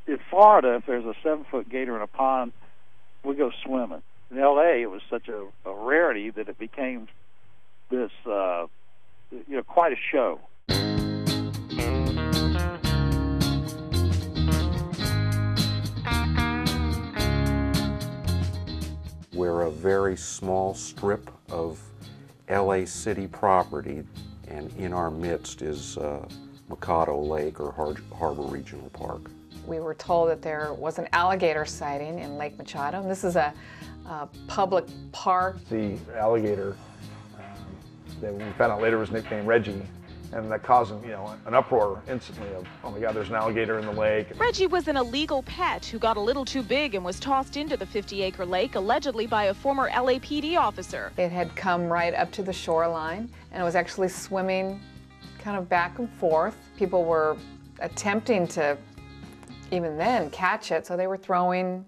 in Florida, if there's a 7-foot gator in a pond, we go swimming. In L.A., it was such a rarity that it became this, quite a show. We're a very small strip of LA City property, and in our midst is Mikado Lake or Harbor Regional Park. We were told that there was an alligator sighting in Lake Machado. This is a public park. The alligator that we found out later was nicknamed Reggie, and that caused an uproar instantly of, oh my God, there's an alligator in the lake. Reggie was an illegal pet who got a little too big and was tossed into the 50-acre lake, allegedly by a former LAPD officer. It had come right up to the shoreline, and it was actually swimming kind of back and forth. People were attempting to, even then, catch it, so they were throwing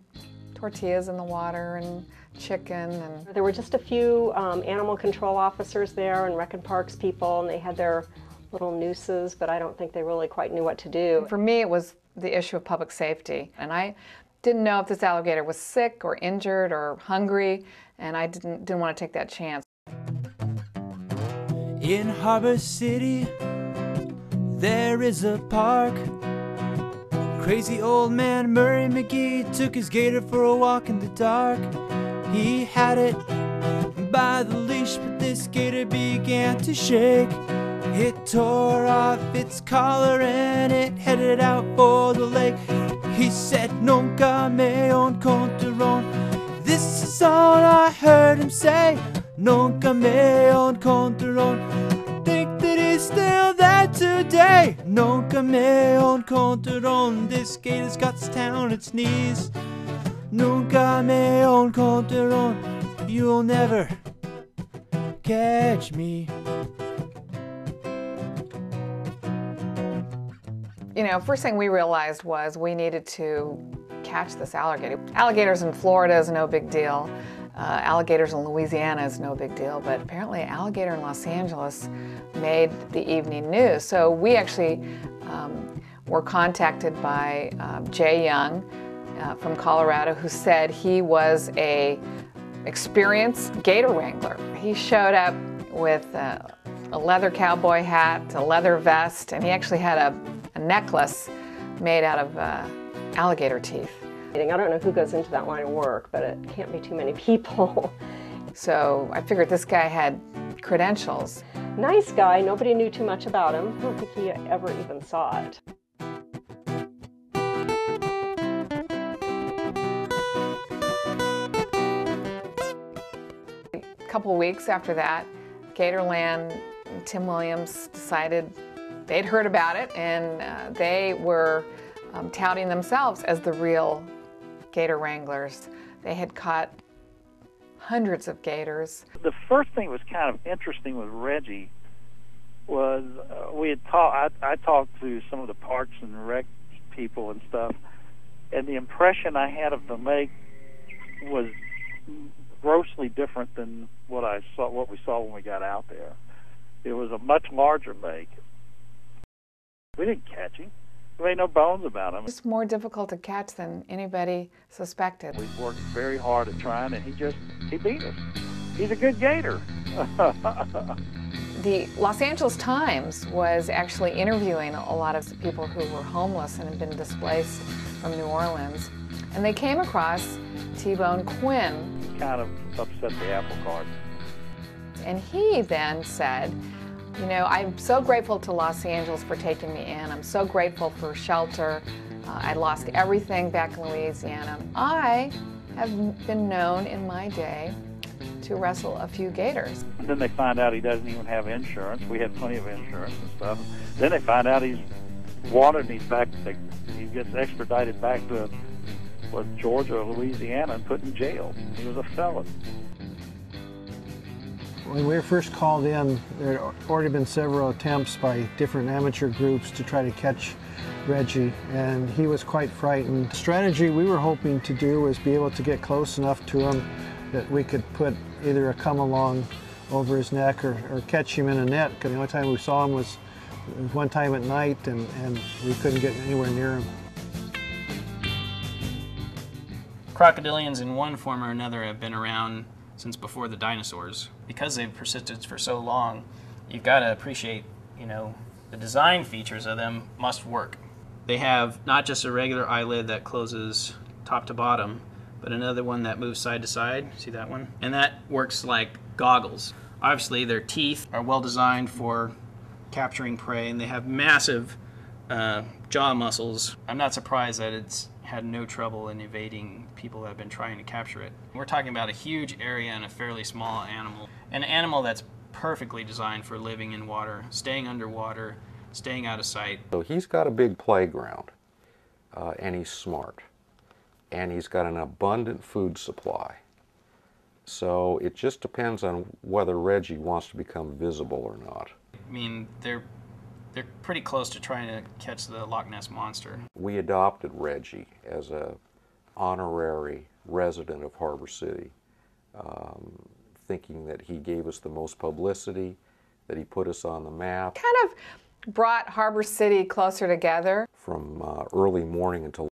tortillas in the water and chicken. And there were just a few animal control officers there and Rec and Parks people, and they had their little nooses, but I don't think they really quite knew what to do. For me, it was the issue of public safety, and I didn't know if this alligator was sick or injured or hungry, and I didn't want to take that chance. In Harbor City, there is a park. Crazy old man Murray McGee took his gator for a walk in the dark. He had it by the leash, but this gator began to shake. It tore off its collar and it headed out for the lake. He said, "Nunca me encontraron." This is all I heard him say. "Nunca me encontraron." Think that he's still there today. Nunca me encontraron. This gator's got down on its knees. Nunca me encontraron. You'll never catch me. First thing we realized was we needed to catch this alligator. Alligators in Florida is no big deal. Alligators in Louisiana is no big deal, but apparently an alligator in Los Angeles made the evening news. So we actually were contacted by Jay Young from Colorado, who said he was a experienced gator wrangler. He showed up with a leather cowboy hat, a leather vest, and he actually had a necklace made out of alligator teeth. I don't know who goes into that line of work, but it can't be too many people. So I figured this guy had credentials. Nice guy, nobody knew too much about him. I don't think he ever even saw it. A couple weeks after that, Gatorland and Tim Williams decided they'd heard about it, and they were touting themselves as the real gator wranglers. They had caught hundreds of gators. The first thing that was kind of interesting with Reggie was I talked to some of the parks and rec people and stuff, and the impression I had of the lake was grossly different than what we saw when we got out there. It was a much larger lake. We didn't catch him. There ain't no bones about him. It's more difficult to catch than anybody suspected. We worked very hard at trying, and he beat us. He's a good gator. The Los Angeles Times was actually interviewing a lot of people who were homeless and had been displaced from New Orleans, and they came across T-Bone Quinn. Kind of upset the apple cart. And he then said, I'm so grateful to Los Angeles for taking me in. I'm so grateful for shelter. I lost everything back in Louisiana. I have been known in my day to wrestle a few gators. And then they find out he doesn't even have insurance. We had plenty of insurance and stuff. Then they find out he's wanted and he gets extradited back to Georgia or Louisiana and put in jail. He was a felon. When we were first called in, there had already been several attempts by different amateur groups to try to catch Reggie, and he was quite frightened. The strategy we were hoping to do was be able to get close enough to him that we could put either a come-along over his neck or catch him in a net. Because the only time we saw him was one time at night, and we couldn't get anywhere near him. crocodilians in one form or another have been around since before the dinosaurs. Because they've persisted for so long, you've got to appreciate, you know, the design features of them must work. They have not just a regular eyelid that closes top to bottom, but another one that moves side to side. See that one? And that works like goggles. Obviously, their teeth are well designed for capturing prey, and they have massive jaw muscles. I'm not surprised that it's had no trouble in evading people that have been trying to capture it. We're talking about a huge area and a fairly small animal. An animal that's perfectly designed for living in water, staying underwater, staying out of sight. So he's got a big playground, and he's smart, and he's got an abundant food supply. So it just depends on whether Reggie wants to become visible or not. I mean, they're pretty close to trying to catch the Loch Ness Monster. We adopted Reggie as an honorary resident of Harbor City, thinking that he gave us the most publicity, that he put us on the map. Kind of brought Harbor City closer together. From early morning until